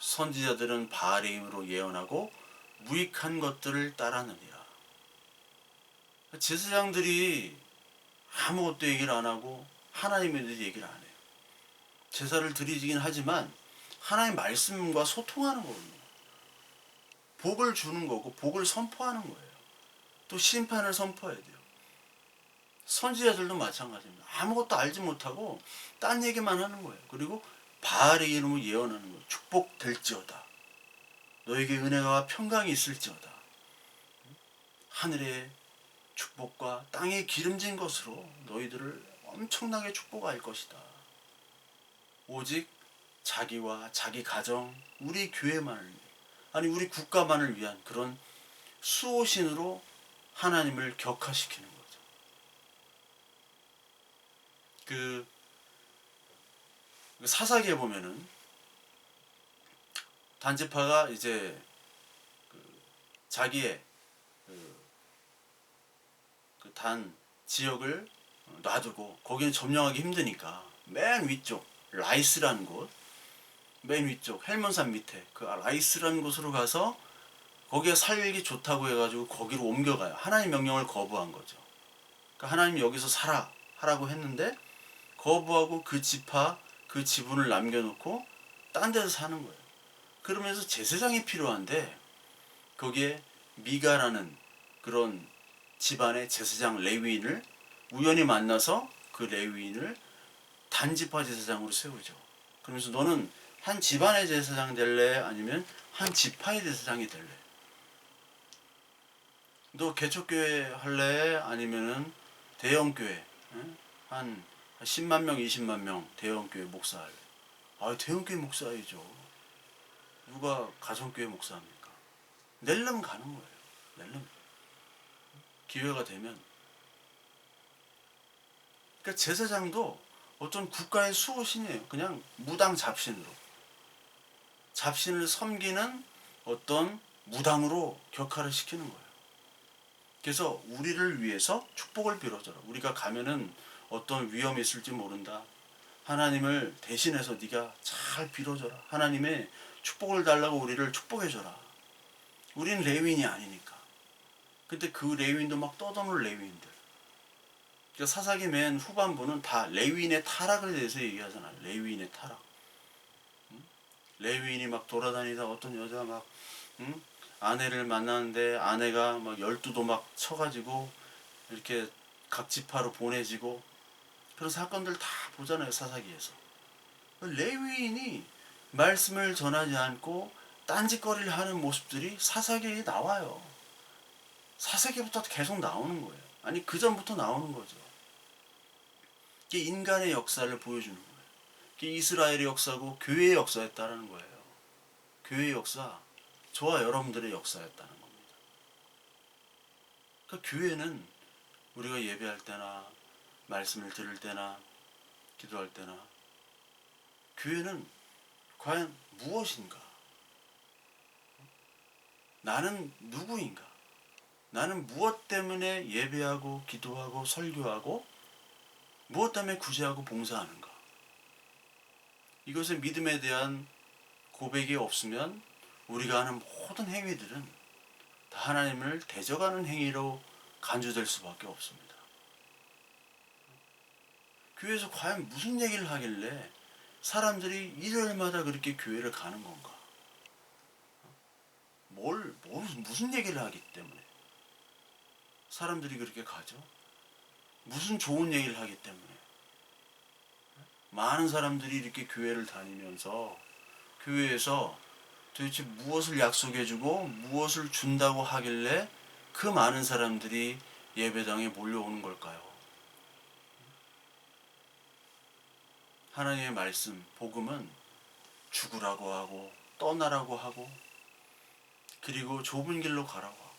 선지자들은 바알의 힘으로 예언하고 무익한 것들을 따르느니라. 제사장들이 아무것도 얘기를 안 하고 하나님에 대해서 얘기를 안 해요. 제사를 드리긴 하지만 하나님의 말씀과 소통하는 거거든요. 복을 주는 거고 복을 선포하는 거예요. 또 심판을 선포해야 돼요. 선지자들도 마찬가지입니다. 아무것도 알지 못하고 딴 얘기만 하는 거예요. 그리고 바알의 이름으로 예언하는 거예요. 축복될지어다. 너에게 은혜와 평강이 있을지어다. 하늘의 축복과 땅에 기름진 것으로 너희들을 엄청나게 축복할 것이다. 오직 자기와 자기 가정, 우리 교회만을 위해, 아니 우리 국가만을 위한 그런 수호신으로 하나님을 격화시키는 거죠. 그 사사기에 보면은 단지파가 이제 자기의 단 지역을 놔두고 거기는 점령하기 힘드니까 맨 위쪽 라이스라는 곳, 맨 위쪽 헬몬산 밑에 그 라이스라는 곳으로 가서 거기에 살기 좋다고 해가지고 거기로 옮겨가요. 하나님 명령을 거부한 거죠. 그러니까 하나님이 여기서 살아 하라고 했는데 거부하고 그 지파 그 지분을 남겨놓고 딴 데서 사는 거예요. 그러면서 제사장이 필요한데 거기에 미가라는 그런 집안의 제사장 레위인을 우연히 만나서 그 레위인을 단지파 제사장으로 세우죠. 그러면서 너는 한 집안의 제사장 될래? 아니면 한 지파의 제사장이 될래? 너 개척교회 할래? 아니면은 대형교회 한 10만 명, 20만 명 대형교회 목사 할래? 아, 대형교회 목사이죠. 누가 가정교회 목사합니까? 낼름 가는 거예요. 낼름. 기회가 되면. 그러니까 제사장도 어떤 국가의 수호신이에요. 그냥 무당 잡신으로. 잡신을 섬기는 어떤 무당으로 격화를 시키는 거예요. 그래서 우리를 위해서 축복을 빌어줘라. 우리가 가면은 어떤 위험이 있을지 모른다. 하나님을 대신해서 네가 잘 빌어줘라. 하나님의 축복을 달라고 우리를 축복해줘라. 우린 레위인이 아니니까. 근데 그 레위인도 막 떠도는 레위인들. 그러니까 사사기 맨 후반부는 다 레위인의 타락을 대해서 얘기하잖아요. 레위인의 타락. 레위인이 막 돌아다니다 어떤 여자가 막 아내를 만나는데 아내가 막 12도 막 쳐가지고 이렇게 각 지파로 보내지고 그런 사건들 다 보잖아요. 사사기에서. 레위인이 말씀을 전하지 않고 딴짓거리를 하는 모습들이 사사기에 나와요. 사사기부터 계속 나오는 거예요. 아니 그 전부터 나오는 거죠. 이게 인간의 역사를 보여주는 거예요. 이게 이스라엘의 역사고 교회의 역사였다는 거예요. 교회의 역사, 저와 여러분들의 역사였다는 겁니다. 그러니까 교회는 우리가 예배할 때나 말씀을 들을 때나 기도할 때나 교회는 과연 무엇인가? 나는 누구인가? 나는 무엇 때문에 예배하고 기도하고 설교하고 무엇 때문에 구제하고 봉사하는가? 이것의 믿음에 대한 고백이 없으면 우리가 하는 모든 행위들은 다 하나님을 대적하는 행위로 간주될 수밖에 없습니다. 교회에서 과연 무슨 얘기를 하길래 사람들이 일요일마다 그렇게 교회를 가는 건가? 무슨 얘기를 하기 때문에 사람들이 그렇게 가죠? 무슨 좋은 얘기를 하기 때문에 많은 사람들이 이렇게 교회를 다니면서 교회에서 도대체 무엇을 약속해주고 무엇을 준다고 하길래 그 많은 사람들이 예배당에 몰려오는 걸까요? 하나님의 말씀, 복음은 죽으라고 하고 떠나라고 하고 그리고 좁은 길로 가라고 하고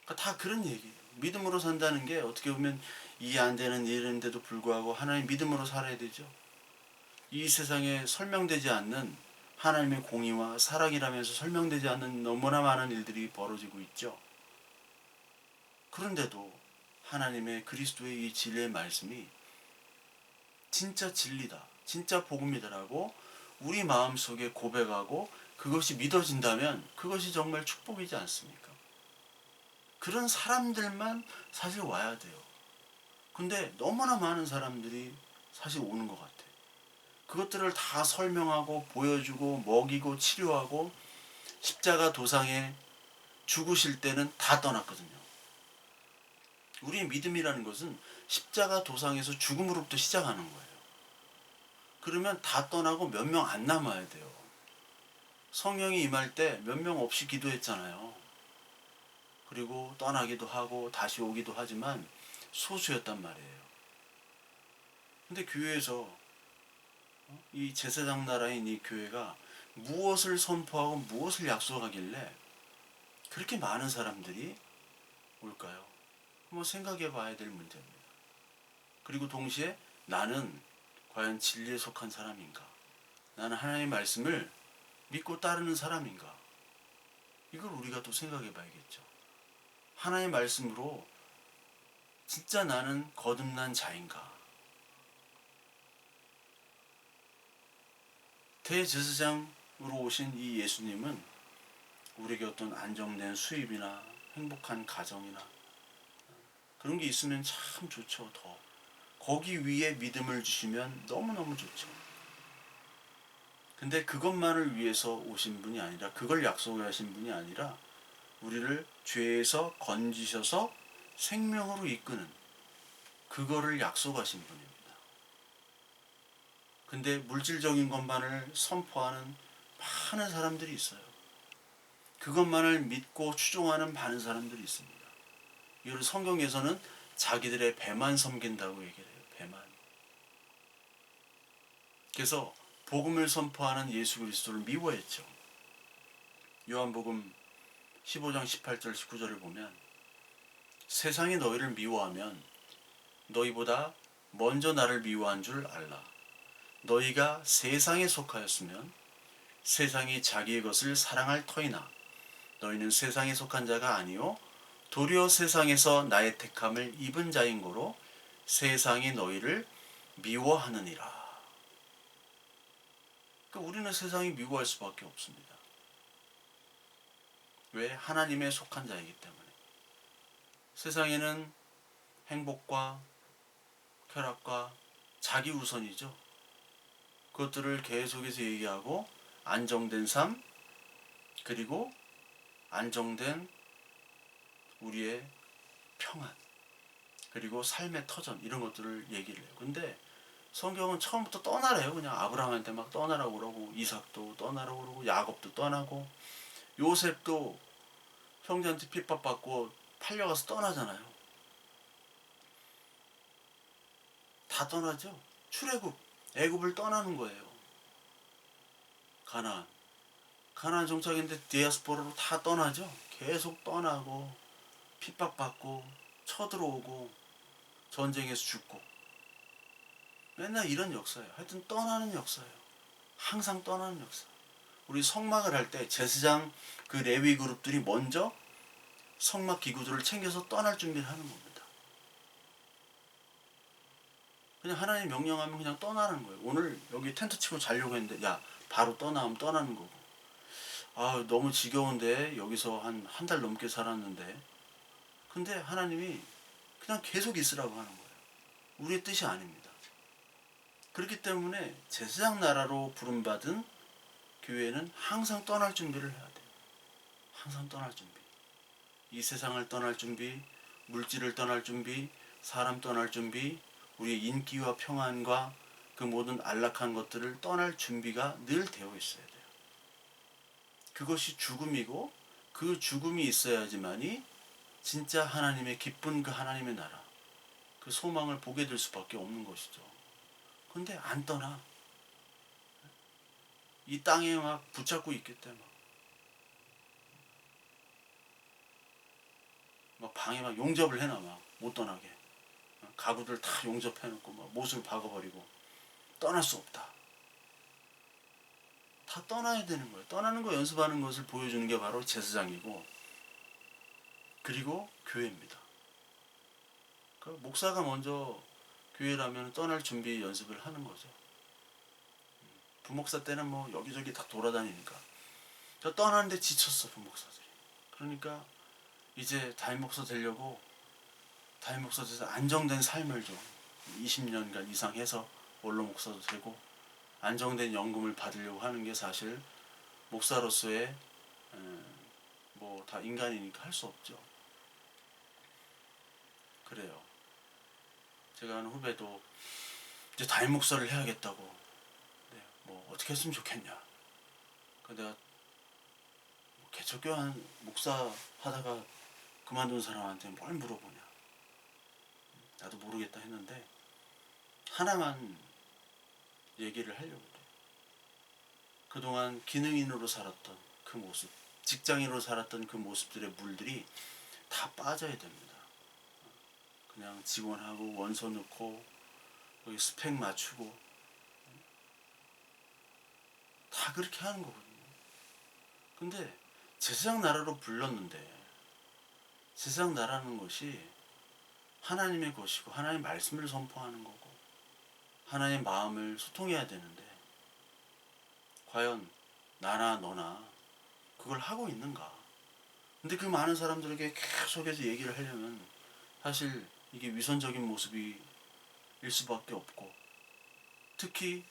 그러니까 다 그런 얘기예요. 믿음으로 산다는 게 어떻게 보면 이해 안 되는 일인데도 불구하고 하나님 믿음으로 살아야 되죠. 이 세상에 설명되지 않는 하나님의 공의와 사랑이라면서 설명되지 않는 너무나 많은 일들이 벌어지고 있죠. 그런데도 하나님의 그리스도의 이 진리의 말씀이 진짜 진리다, 진짜 복음이다라고 우리 마음속에 고백하고 그것이 믿어진다면 그것이 정말 축복이지 않습니까? 그런 사람들만 사실 와야 돼요. 근데 너무나 많은 사람들이 사실 오는 것 같아요. 그것들을 다 설명하고 보여주고 먹이고 치료하고 십자가 도상에 죽으실 때는 다 떠났거든요. 우리의 믿음이라는 것은 십자가 도상에서 죽음으로부터 시작하는 거예요. 그러면 다 떠나고 몇 명 안 남아야 돼요. 성령이 임할 때 몇 명 없이 기도했잖아요. 그리고 떠나기도 하고 다시 오기도 하지만 소수였단 말이에요. 근데 교회에서 이 제사장 나라인 이 교회가 무엇을 선포하고 무엇을 약속하길래 그렇게 많은 사람들이 올까요? 한번 생각해 봐야 될 문제입니다. 그리고 동시에 나는 과연 진리에 속한 사람인가? 나는 하나님의 말씀을 믿고 따르는 사람인가? 이걸 우리가 또 생각해 봐야겠죠. 하나님의 말씀으로 진짜 나는 거듭난 자인가? 대제사장으로 오신 이 예수님은 우리에게 어떤 안정된 수입이나 행복한 가정이나 그런 게 있으면 참 좋죠. 더 거기 위에 믿음을 주시면 너무너무 좋죠. 근데 그것만을 위해서 오신 분이 아니라, 그걸 약속하신 분이 아니라 우리를 죄에서 건지셔서 생명으로 이끄는 그거를 약속하신 분입니다. 근데 물질적인 것만을 선포하는 많은 사람들이 있어요. 그것만을 믿고 추종하는 많은 사람들이 있습니다. 이걸 성경에서는 자기들의 배만 섬긴다고 얘기를 해요. 배만. 그래서 복음을 선포하는 예수 그리스도를 미워했죠. 요한복음 15장 18절 19절을 보면 세상이 너희를 미워하면 너희보다 먼저 나를 미워한 줄 알라. 너희가 세상에 속하였으면 세상이 자기의 것을 사랑할 터이나 너희는 세상에 속한 자가 아니요 도리어 세상에서 나의 택함을 입은 자인 고로 세상이 너희를 미워하느니라. 그러니까 우리는 세상이 미워할 수밖에 없습니다. 왜? 하나님에 속한 자이기 때문에. 세상에는 행복과 쾌락과 자기 우선이죠. 그것들을 계속해서 얘기하고 안정된 삶, 그리고 안정된 우리의 평안, 그리고 삶의 터전, 이런 것들을 얘기를 해요. 근데 성경은 처음부터 떠나래요. 그냥 아브라함한테 막 떠나라고 그러고, 이삭도 떠나라고 그러고, 야곱도 떠나고, 요셉도 형제한테 핍박받고 팔려가서 떠나잖아요. 다 떠나죠. 출애굽, 애굽을 떠나는 거예요. 가나안 정착인데 디아스포라로 다 떠나죠. 계속 떠나고 핍박받고 쳐들어오고 전쟁에서 죽고 맨날 이런 역사예요. 하여튼 떠나는 역사예요. 항상 떠나는 역사. 우리 성막을 할 때 제사장 그 레위 그룹들이 먼저 성막 기구들을 챙겨서 떠날 준비를 하는 겁니다. 그냥 하나님 명령하면 그냥 떠나는 거예요. 오늘 여기 텐트 치고 자려고 했는데 야 바로 떠나면 떠나는 거고. 아 너무 지겨운데 여기서 한 달 넘게 살았는데. 근데 하나님이 그냥 계속 있으라고 하는 거예요. 우리의 뜻이 아닙니다. 그렇기 때문에 제사장 나라로 부름받은 교회는 항상 떠날 준비를 해야 돼요. 항상 떠날 준비. 이 세상을 떠날 준비, 물질을 떠날 준비, 사람 떠날 준비, 우리의 인기와 평안과 그 모든 안락한 것들을 떠날 준비가 늘 되어 있어야 돼요. 그것이 죽음이고 그 죽음이 있어야지만이 진짜 하나님의 기쁜 그 하나님의 나라, 그 소망을 보게 될 수밖에 없는 것이죠. 근데 안 떠나. 이 땅에 막 붙잡고 있기 때문에 막 방에 막 용접을 해놔. 막 못 떠나게 가구들 다 용접해놓고 막 못을 박아버리고 떠날 수 없다. 다 떠나야 되는 거예요. 떠나는 거 연습하는 것을 보여주는 게 바로 제사장이고, 그리고 교회입니다. 그 목사가 먼저 교회라면 떠날 준비 연습을 하는 거죠. 부목사 때는 뭐 여기저기 다 돌아다니니까 저 떠나는데 지쳤어 부목사들이. 그러니까 이제 담임 목사 되려고 담임 목사 돼서 안정된 삶을 좀 20년간 이상 해서 원로 목사도 되고 안정된 연금을 받으려고 하는 게 사실 목사로서의 뭐 다 인간이니까 할 수 없죠. 그래요. 제가 아는 후배도 이제 담임 목사를 해야겠다고. 네, 뭐 어떻게 했으면 좋겠냐. 그 내가 뭐 개척교회 목사 하다가 그만둔 사람한테 뭘 물어보냐. 나도 모르겠다 했는데 하나만 얘기를 하려고 그래. 그동안 기능인으로 살았던 그 모습, 직장인으로 살았던 그 모습들의 물들이 다 빠져야 됩니다. 그냥 직원하고 원서 넣고 거기 스펙 맞추고 다 그렇게 하는 거거든요. 근데 제사장 나라로 불렀는데 제사장 나라는 것이 하나님의 것이고 하나님의 말씀을 선포하는 거고 하나님의 마음을 소통해야 되는데 과연 나나 너나 그걸 하고 있는가? 근데 그 많은 사람들에게 계속해서 얘기를 하려면 사실 이게 위선적인 모습일 수밖에 없고 특히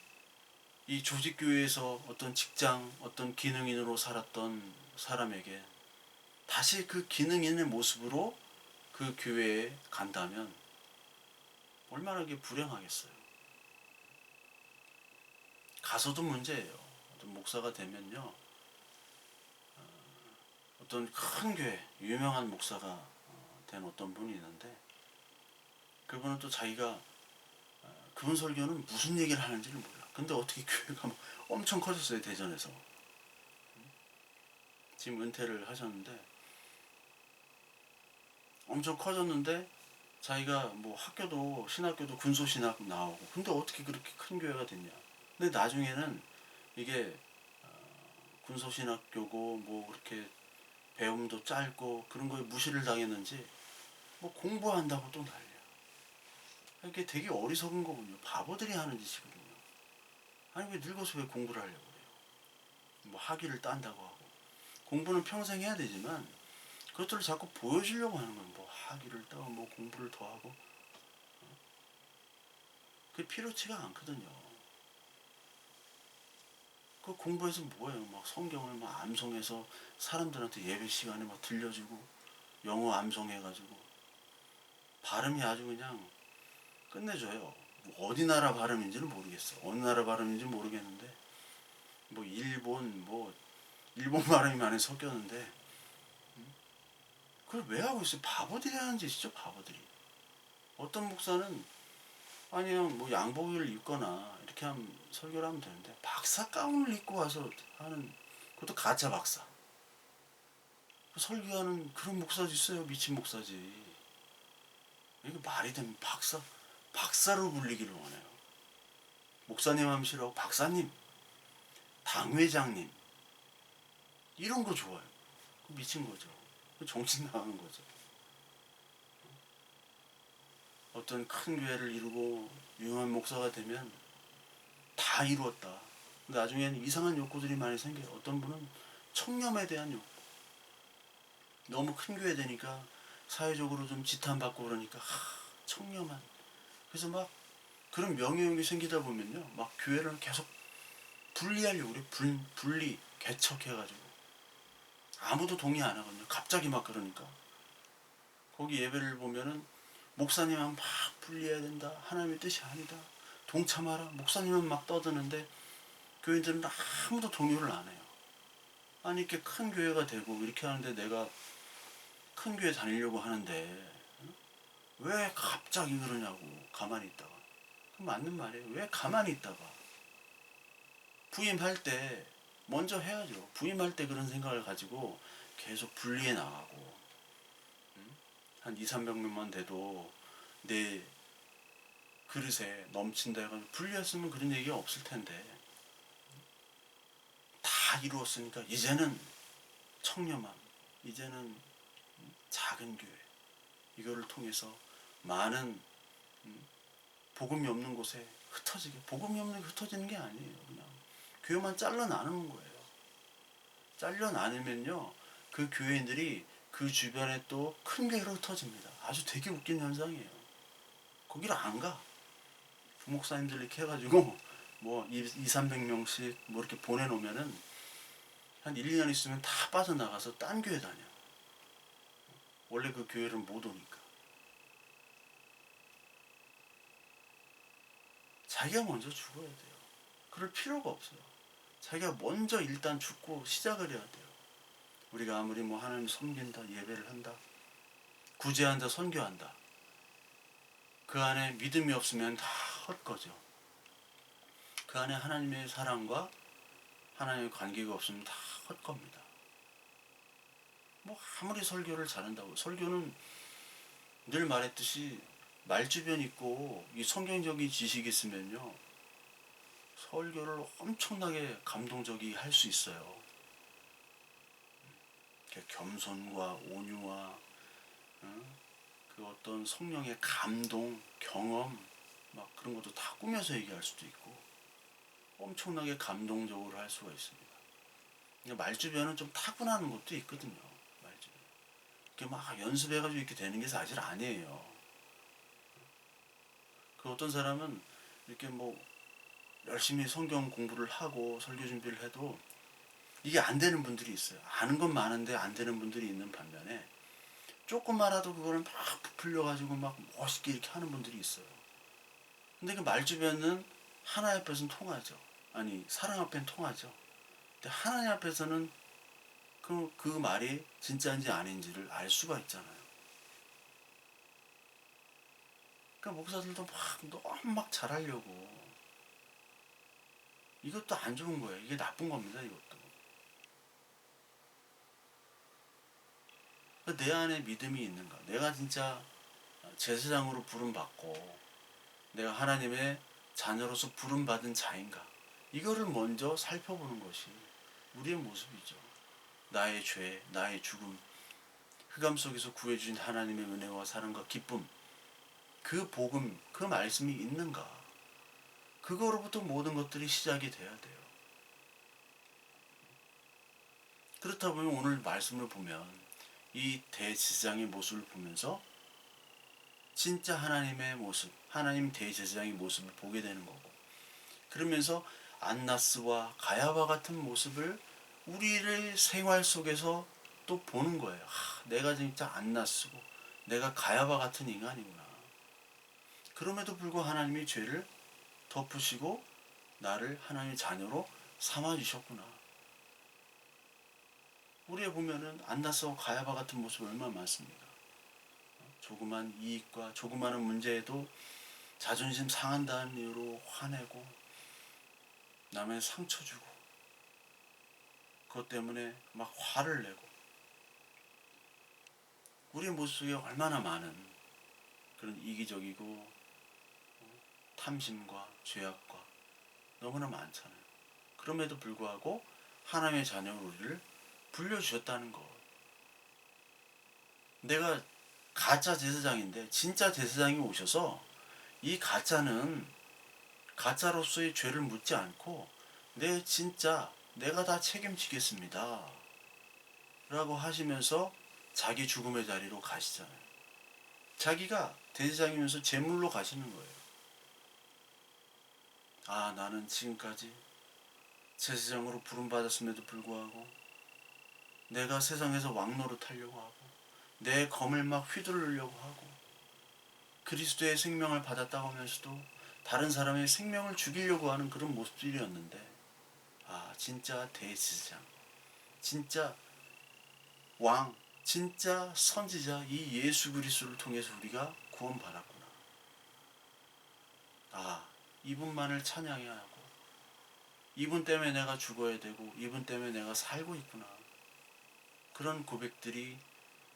이 조직교회에서 어떤 직장, 어떤 기능인으로 살았던 사람에게 다시 그 기능인의 모습으로 그 교회에 간다면 얼마나 이게 불행하겠어요. 가서도 문제예요. 어떤 목사가 되면요. 어떤 큰 교회, 유명한 목사가 된 어떤 분이 있는데 그분은 또 자기가 그분 설교는 무슨 얘기를 하는지를 몰라. 근데 어떻게 교회가 막 엄청 커졌어요. 대전에서. 지금 은퇴를 하셨는데 엄청 커졌는데 자기가 뭐 학교도 신학교도 군소신학 나오고 근데 어떻게 그렇게 큰 교회가 됐냐. 근데 나중에는 이게 군소신학교고 뭐 그렇게 배움도 짧고 그런 거에 무시를 당했는지 뭐 공부한다고 또 난리야. 이게 되게 어리석은 거군요. 바보들이 하는 짓이거든요. 아니 왜 늙어서 왜 공부를 하려고 그래요. 뭐 학위를 딴다고 하고 공부는 평생 해야 되지만 그것들을 자꾸 보여주려고 하는 거예요. 뭐 학위를 따고 뭐 공부를 더 하고 그게 필요치가 않거든요. 그 공부해서 뭐예요? 막 성경을 막 암송해서 사람들한테 예배 시간에 막 들려주고 영어 암송해가지고 발음이 아주 그냥 끝내줘요. 뭐 어디 나라 발음인지는 모르겠어. 어느 나라 발음인지 모르겠는데 뭐 일본 발음이 많이 섞였는데 그걸 왜 하고 있어요? 바보들이 하는 짓이죠. 바보들이. 어떤 목사는 아니 그냥 뭐 양복을 입거나 이렇게 하면 설교를 하면 되는데 박사 가운을 입고 와서 하는 그것도 가짜 박사 설교하는 그런 목사도 있어요. 미친 목사지. 이게 말이 되면 박사로 불리기를 원해요. 목사님 하면 싫어하고 박사님, 당회장님 이런 거 좋아요. 미친 거죠. 정신 나가는 거죠. 어떤 큰 교회를 이루고 유명한 목사가 되면 다 이루었다. 근데 나중에는 이상한 욕구들이 많이 생겨요. 어떤 분은 청렴에 대한 욕구. 너무 큰 교회 되니까 사회적으로 좀 지탄받고 그러니까 청렴한. 그래서 막 그런 명예욕이 생기다 보면요. 막 교회를 계속 분리하려고 그래. 분리, 개척해가지고. 아무도 동의 안 하거든요. 갑자기 막 그러니까. 거기 예배를 보면은 목사님은 막 분리해야 된다. 하나님의 뜻이 아니다. 동참하라. 목사님은 막 떠드는데 교인들은 아무도 동요를 안 해요. 아니 이렇게 큰 교회가 되고 이렇게 하는데 내가 큰 교회 다니려고 하는데 왜 갑자기 그러냐고 가만히 있다가 그 맞는 말이에요. 왜 가만히 있다가 부임할 때 먼저 해야죠. 부임할 때 그런 생각을 가지고 계속 분리해 나가고 한 2, 300명만 돼도 내 그릇에 넘친다 해가지고 분리했으면 그런 얘기가 없을 텐데 다 이루었으니까 이제는 청렴함, 이제는 작은 교회 이거를 통해서 많은 복음이 없는 곳에 흩어지게 복음이 없는 게 흩어지는 게 아니에요. 그냥 교회만 잘라 나누는 거예요. 잘려 나누면요 그 교회인들이 그 주변에 또 큰 교회로 흩어집니다. 아주 되게 웃긴 현상이에요. 거기를 안 가. 부목사님들 이렇게 해가지고 뭐 200~300명씩 뭐 이렇게 보내놓으면은 한 1, 2년 있으면 다 빠져나가서 딴 교회 다녀. 원래 그 교회를 못 오니까. 자기가 먼저 죽어야 돼요. 그럴 필요가 없어요. 자기가 먼저 일단 죽고 시작을 해야 돼요. 우리가 아무리 뭐 하나님 섬긴다, 예배를 한다, 구제한다, 선교한다, 그 안에 믿음이 없으면 다 헛거죠. 그 안에 하나님의 사랑과 하나님의 관계가 없으면 다 헛겁니다. 뭐 아무리 설교를 잘한다고, 설교는 늘 말했듯이 말주변 있고 이 성경적인 지식이 있으면요, 설교를 엄청나게 감동적이 할 수 있어요. 겸손과 온유와 그 어떤 성령의 감동, 경험, 막 그런 것도 다 꾸며서 얘기할 수도 있고 엄청나게 감동적으로 할 수가 있습니다. 말주변은 좀 타고나는 것도 있거든요. 말주변. 이렇게 막 연습해가지고 이렇게 되는 게 사실 아니에요. 그 어떤 사람은 이렇게 뭐 열심히 성경 공부를 하고 설교 준비를 해도 이게 안 되는 분들이 있어요. 아는 건 많은데 안 되는 분들이 있는 반면에 조금만 하도 그거를 막 부풀려가지고 막 멋있게 이렇게 하는 분들이 있어요. 근데 그 말주변은 하나님 앞에서는 통하죠. 아니, 사랑 앞에는 통하죠. 근데 하나님 앞에서는 그 말이 진짜인지 아닌지를 알 수가 있잖아요. 그러니까 목사들도 너무 막 잘하려고. 이것도 안 좋은 거예요. 이게 나쁜 겁니다, 이것도. 내 안에 믿음이 있는가? 내가 진짜 제사장으로 부름받고 내가 하나님의 자녀로서 부름받은 자인가? 이거를 먼저 살펴보는 것이 우리의 모습이죠. 나의 죄, 나의 죽음, 흑암 속에서 구해주신 하나님의 은혜와 사랑과 기쁨, 그 복음, 그 말씀이 있는가? 그거로부터 모든 것들이 시작이 돼야 돼요. 그렇다 보면 오늘 말씀을 보면 이 대제사장의 모습을 보면서 진짜 하나님의 모습, 하나님 대제사장의 모습을 보게 되는 거고, 그러면서 안나스와 가야바 같은 모습을 우리의 생활 속에서 또 보는 거예요. 내가 진짜 안나스고 내가 가야바 같은 인간이구나. 그럼에도 불구하고 하나님이 죄를 덮으시고 나를 하나님의 자녀로 삼아주셨구나. 우리에 보면은 안나스와 가야바 같은 모습 얼마나 많습니까? 조그만 이익과 조그마한 문제에도 자존심 상한다는 이유로 화내고 남의 상처 주고 그것 때문에 막 화를 내고, 우리의 모습 속에 얼마나 많은 그런 이기적이고 탐심과 죄악과 너무나 많잖아요. 그럼에도 불구하고 하나님의 자녀로 우리를 불려주셨다는 것. 내가 가짜 제사장인데 진짜 제사장이 오셔서 이 가짜는 가짜로서의 죄를 묻지 않고 내가 다 책임지겠습니다 라고 하시면서 자기 죽음의 자리로 가시잖아요. 자기가 대제사장이면서 제물로 가시는 거예요. 나는 지금까지 제사장으로 부름받았음에도 불구하고 내가 세상에서 왕노릇하려고 하고 내 검을 막 휘두르려고 하고 그리스도의 생명을 받았다고 하면서도 다른 사람의 생명을 죽이려고 하는 그런 모습들이었는데, 진짜 대제사장, 진짜 왕, 진짜 선지자 이 예수 그리스도를 통해서 우리가 구원받았구나. 이분만을 찬양해야 하고 이분 때문에 내가 죽어야 되고 이분 때문에 내가 살고 있구나. 그런 고백들이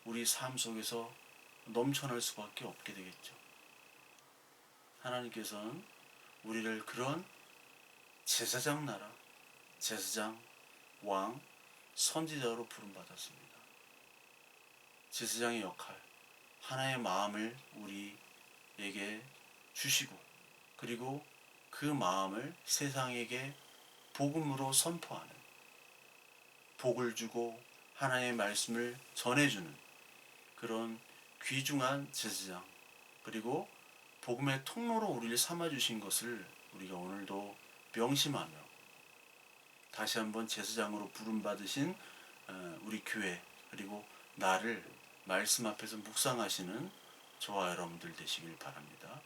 우리 삶 속에서 넘쳐날 수밖에 없게 되겠죠. 하나님께서는 우리를 그런 제사장 나라, 제사장, 왕, 선지자로 부름받았습니다. 제사장의 역할, 하나의 마음을 우리에게 주시고 그리고 그 마음을 세상에게 복음으로 선포하는, 복을 주고 하나님의 말씀을 전해주는 그런 귀중한 제사장, 그리고 복음의 통로로 우리를 삼아주신 것을 우리가 오늘도 명심하며 다시 한번 제사장으로 부름받으신 우리 교회, 그리고 나를 말씀 앞에서 묵상하시는 저와 여러분들 되시길 바랍니다.